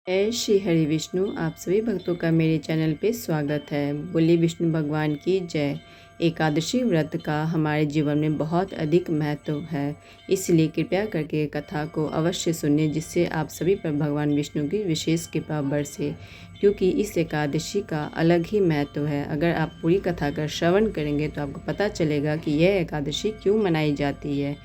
जय श्री हरि विष्णु। आप सभी भक्तों का मेरे चैनल पे स्वागत है। बोलिए विष्णु भगवान की जय। एकादशी व्रत का हमारे जीवन में बहुत अधिक महत्व है, इसलिए कृपया करके कथा को अवश्य सुनिए, जिससे आप सभी पर भगवान विष्णु की विशेष कृपा बरसे, क्योंकि इस एकादशी का अलग ही महत्व है। अगर आप पूरी कथा का श्रवण करेंगे तो आपको पता चलेगा कि यह एकादशी क्यों मनाई जाती है।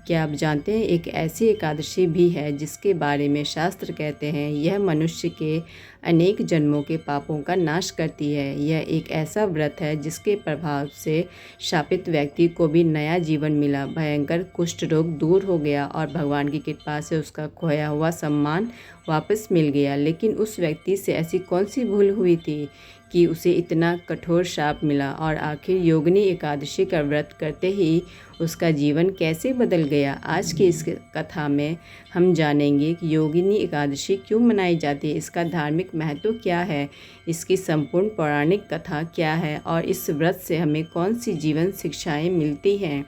क्या आप जानते हैं एक ऐसी एकादशी भी है जिसके बारे में शास्त्र कहते हैं यह मनुष्य के अनेक जन्मों के पापों का नाश करती है। यह एक ऐसा व्रत है जिसके प्रभाव से शापित व्यक्ति को भी नया जीवन मिला, भयंकर कुष्ठ रोग दूर हो गया और भगवान की कृपा से उसका खोया हुआ सम्मान वापस मिल गया। लेकिन उस व्यक्ति से ऐसी कौन सी भूल हुई थी कि उसे इतना कठोर शाप मिला, और आखिर योगिनी एकादशी का व्रत करते ही उसका जीवन कैसे बदल गया। आज की इस कथा में हम जानेंगे कि योगिनी एकादशी क्यों मनाई जाती है, इसका धार्मिक महत्व क्या है, इसकी संपूर्ण पौराणिक कथा क्या है और इस व्रत से हमें कौन सी जीवन शिक्षाएं मिलती हैं।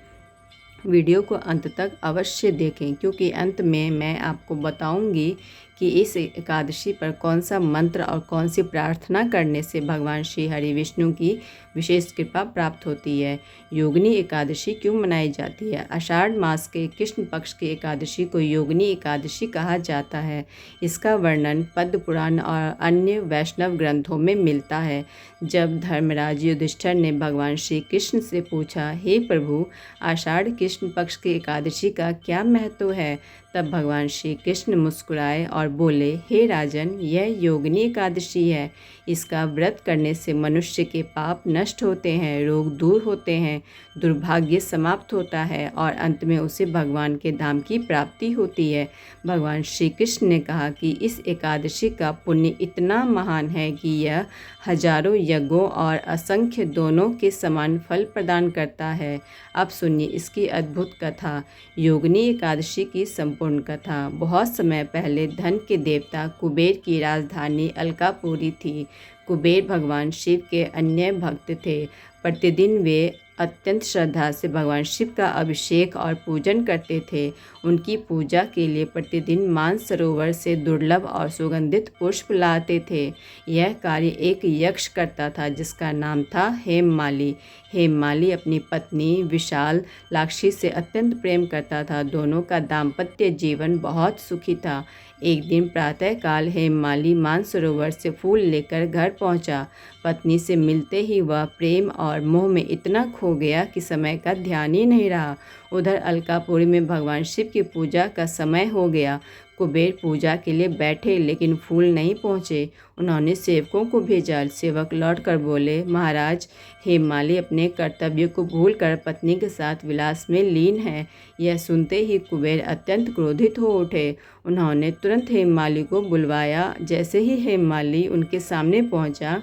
वीडियो को अंत तक अवश्य देखें, क्योंकि अंत में मैं आपको बताऊंगी कि इस एकादशी पर कौन सा मंत्र और कौन सी प्रार्थना करने से भगवान श्री हरि विष्णु की विशेष कृपा प्राप्त होती है। योगिनी एकादशी क्यों मनाई जाती है। आषाढ़ मास के कृष्ण पक्ष की एकादशी को योगिनी एकादशी कहा जाता है। इसका वर्णन पद्म पुराण और अन्य वैष्णव ग्रंथों में मिलता है। जब धर्मराज युधिष्ठिर ने भगवान श्री कृष्ण से पूछा, हे प्रभु, आषाढ़ कृष्ण पक्ष की एकादशी का क्या महत्व है, तब भगवान श्री कृष्ण मुस्कुराए और बोले, हे राजन, यह योगिनी एकादशी है। इसका व्रत करने से मनुष्य के पाप नष्ट होते हैं, रोग दूर होते हैं, दुर्भाग्य समाप्त होता है और अंत में उसे भगवान के धाम की प्राप्ति होती है। भगवान श्री कृष्ण ने कहा कि इस एकादशी का पुण्य इतना महान है कि यह हजारों यज्ञों और असंख्य दोनों के समान फल प्रदान करता है। अब सुनिए इसकी अद्भुत कथा। योगिनी एकादशी की संपूर्ण कथा। बहुत समय पहले धन के देवता कुबेर की राजधानी अलकापुरी थी। कुबेर भगवान शिव के अन्य भक्त थे। प्रतिदिन वे अत्यंत श्रद्धा से भगवान शिव का अभिषेक और पूजन करते थे। उनकी पूजा के लिए प्रतिदिन मानसरोवर से दुर्लभ और सुगंधित पुष्प लाते थे। यह कार्य एक यक्ष करता था जिसका नाम था हेममाली। हेममाली अपनी पत्नी विशाल लाक्षी से अत्यंत प्रेम करता था। दोनों का दाम्पत्य जीवन बहुत सुखी था। एक दिन प्रातःकाल हेममाली मानसरोवर से फूल लेकर घर पहुंचा। पत्नी से मिलते ही वह प्रेम और मोह में इतना खो गया कि समय का ध्यान ही नहीं रहा। उधर अलकापुरी में भगवान शिव की पूजा का समय हो गया। कुबेर पूजा के लिए बैठे, लेकिन फूल नहीं पहुँचे। उन्होंने सेवकों को भेजा। सेवक लौटकर बोले, महाराज, हेममाली अपने कर्तव्य को भूलकर पत्नी के साथ विलास में लीन है। यह सुनते ही कुबेर अत्यंत क्रोधित हो उठे। उन्होंने तुरंत हेममाली को बुलवाया। जैसे ही हेममाली उनके सामने पहुंचा,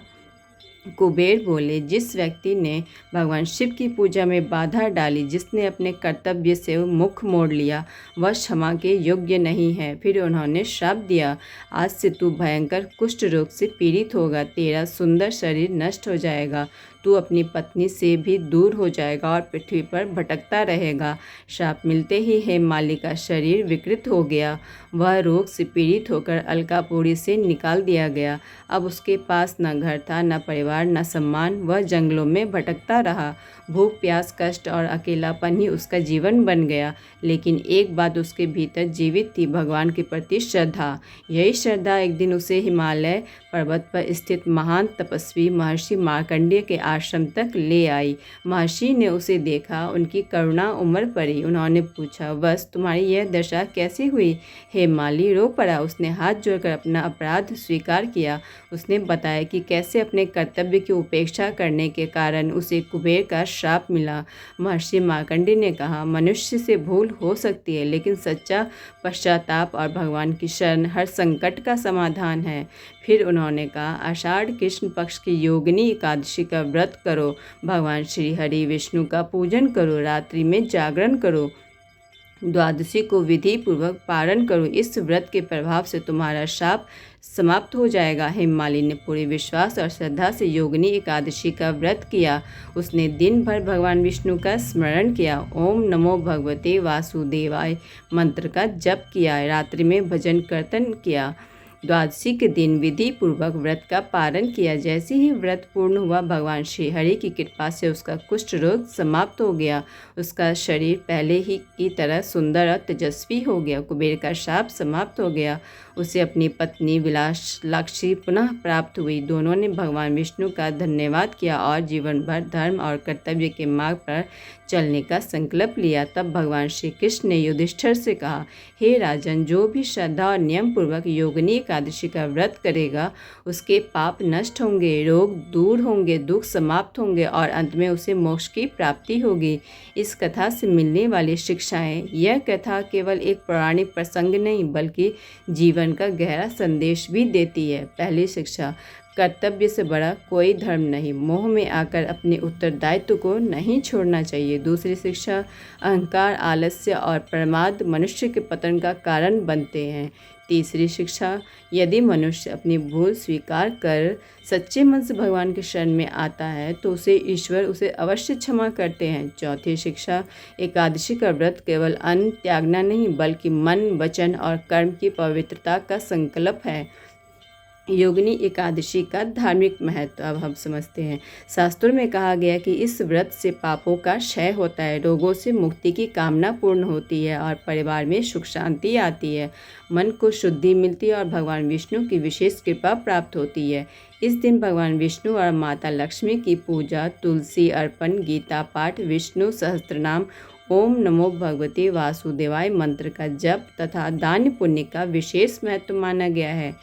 कुबेर बोले, जिस व्यक्ति ने भगवान शिव की पूजा में बाधा डाली, जिसने अपने कर्तव्य से मुख मोड़ लिया, वह क्षमा के योग्य नहीं है। फिर उन्होंने श्राप दिया, आज से तू भयंकर कुष्ठ रोग से पीड़ित होगा, तेरा सुंदर शरीर नष्ट हो जाएगा, तू अपनी पत्नी से भी दूर हो जाएगा और पृथ्वी पर भटकता रहेगा। श्राप मिलते ही हेममाली का शरीर विकृत हो गया। वह रोग से पीड़ित होकर अलकापुरी से निकाल दिया गया। अब उसके पास न घर था, न परिवार, न सम्मान। वह जंगलों में भटकता रहा। भूख, प्यास, कष्ट और अकेलापन ही उसका जीवन बन गया। लेकिन एक बात उसके भीतर जीवित थी, भगवान के प्रति श्रद्धा। यही श्रद्धा एक दिन उसे हिमालय पर्वत पर स्थित महान तपस्वी महर्षि मार्कंडेय के आश्रम तक ले आई। महर्षि ने उसे देखा, उनकी करुणा उमड़ पड़ी। उन्होंने पूछा, बस तुम्हारी यह दशा कैसे हुई। हेममाली रो पड़ा। उसने हाथ जोड़कर अपना अपराध स्वीकार किया। उसने बताया कि कैसे अपने कर्तव्य की उपेक्षा करने के कारण उसे कुबेर का श्राप मिला। महर्षि मार्कंडेय ने कहा, मनुष्य से भूल हो सकती है, लेकिन सच्चा पश्चाताप और भगवान की शरण हर संकट का समाधान है। फिर उन्होंने कहा, आषाढ़ कृष्ण पक्ष की योगिनी एकादशी का व्रत करो, भगवान श्री हरि विष्णु का पूजन करो, रात्रि में जागरण करो, द्वादशी को विधि पूर्वक पारण करो। इस व्रत के प्रभाव से तुम्हारा शाप समाप्त हो जाएगा। हेममाली ने पूरे विश्वास और श्रद्धा से योगिनी एकादशी का व्रत किया। उसने दिन भर भगवान विष्णु का स्मरण किया, ओम नमो भगवते वासुदेवाय मंत्र का जप किया, रात्रि में भजन कीर्तन किया। द्वादशी के दिन विधि पूर्वक व्रत का पारण किया। जैसे ही व्रत पूर्ण हुआ, भगवान श्री हरि की कृपा से उसका कुष्ठ रोग समाप्त हो गया। उसका शरीर पहले ही की तरह सुंदर और तेजस्वी हो गया। कुबेर का शाप समाप्त हो गया। उसे अपनी पत्नी विलासलाक्षी पुनः प्राप्त हुई। दोनों ने भगवान विष्णु का धन्यवाद किया और जीवन भर धर्म और कर्तव्य के मार्ग पर चलने का संकल्प लिया। तब भगवान श्री कृष्ण ने युधिष्ठिर से कहा, हे राजन, जो भी श्रद्धा और नियम पूर्वक योगिनी एकादशी का व्रत करेगा, उसके पाप नष्ट होंगे, रोग दूर होंगे, दुख समाप्त होंगे और अंत में उसे मोक्ष की प्राप्ति होगी। इस कथा से मिलने वाली शिक्षाएं। यह कथा केवल एक पौराणिक प्रसंग नहीं बल्कि जीवन का गहरा संदेश भी देती है। पहली शिक्षा, कर्तव्य से बड़ा कोई धर्म नहीं। मोह में आकर अपने उत्तरदायित्व को नहीं छोड़ना चाहिए। दूसरी शिक्षा, अहंकार, आलस्य और प्रमाद मनुष्य के पतन का कारण बनते हैं। तीसरी शिक्षा, यदि मनुष्य अपनी भूल स्वीकार कर सच्चे मन से भगवान के शरण में आता है तो ईश्वर उसे अवश्य क्षमा करते हैं। चौथी शिक्षा, एकादशी का व्रत केवल अन्न त्यागना नहीं बल्कि मन, वचन और कर्म की पवित्रता का संकल्प है। योगिनी एकादशी का धार्मिक महत्व अब हम समझते हैं। शास्त्रों में कहा गया कि इस व्रत से पापों का क्षय होता है, रोगों से मुक्ति की कामना पूर्ण होती है और परिवार में सुख शांति आती है। मन को शुद्धि मिलती है और भगवान विष्णु की विशेष कृपा प्राप्त होती है। इस दिन भगवान विष्णु और माता लक्ष्मी की पूजा, तुलसी अर्पण, गीता पाठ, विष्णु सहस्त्रनाम, ओम नमो भगवते वासुदेवाय मंत्र का जप तथा दान पुण्य का विशेष महत्व माना गया है।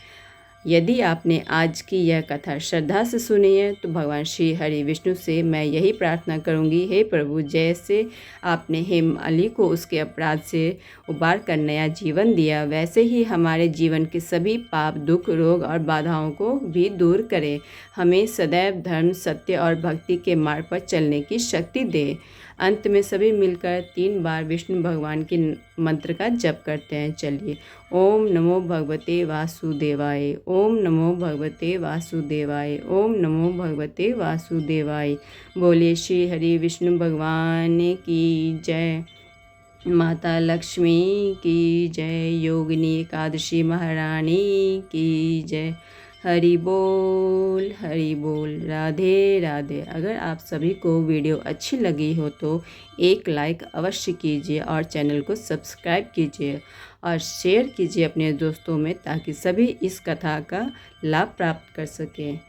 यदि आपने आज की यह कथा श्रद्धा से सुनी है तो भगवान श्री हरि विष्णु से मैं यही प्रार्थना करूंगी, हे प्रभु, जैसे आपने हेमाली को उसके अपराध से उबार कर नया जीवन दिया, वैसे ही हमारे जीवन के सभी पाप, दुख, रोग और बाधाओं को भी दूर करें। हमें सदैव धर्म, सत्य और भक्ति के मार्ग पर चलने की शक्ति दे। अंत में सभी मिलकर 3 बार विष्णु भगवान के मंत्र का जप करते हैं। चलिए, ओम नमो भगवते वासुदेवाय, ओम नमो भगवते वासुदेवाय, ओम नमो भगवते वासुदेवाय। बोले श्री हरि विष्णु भगवान की जय। माता लक्ष्मी की जय। योगिनी एकादशी महारानी की जय। हरि बोल, हरि बोल। राधे राधे। अगर आप सभी को वीडियो अच्छी लगी हो तो एक लाइक अवश्य कीजिए और चैनल को सब्सक्राइब कीजिए और शेयर कीजिए अपने दोस्तों में, ताकि सभी इस कथा का लाभ प्राप्त कर सकें।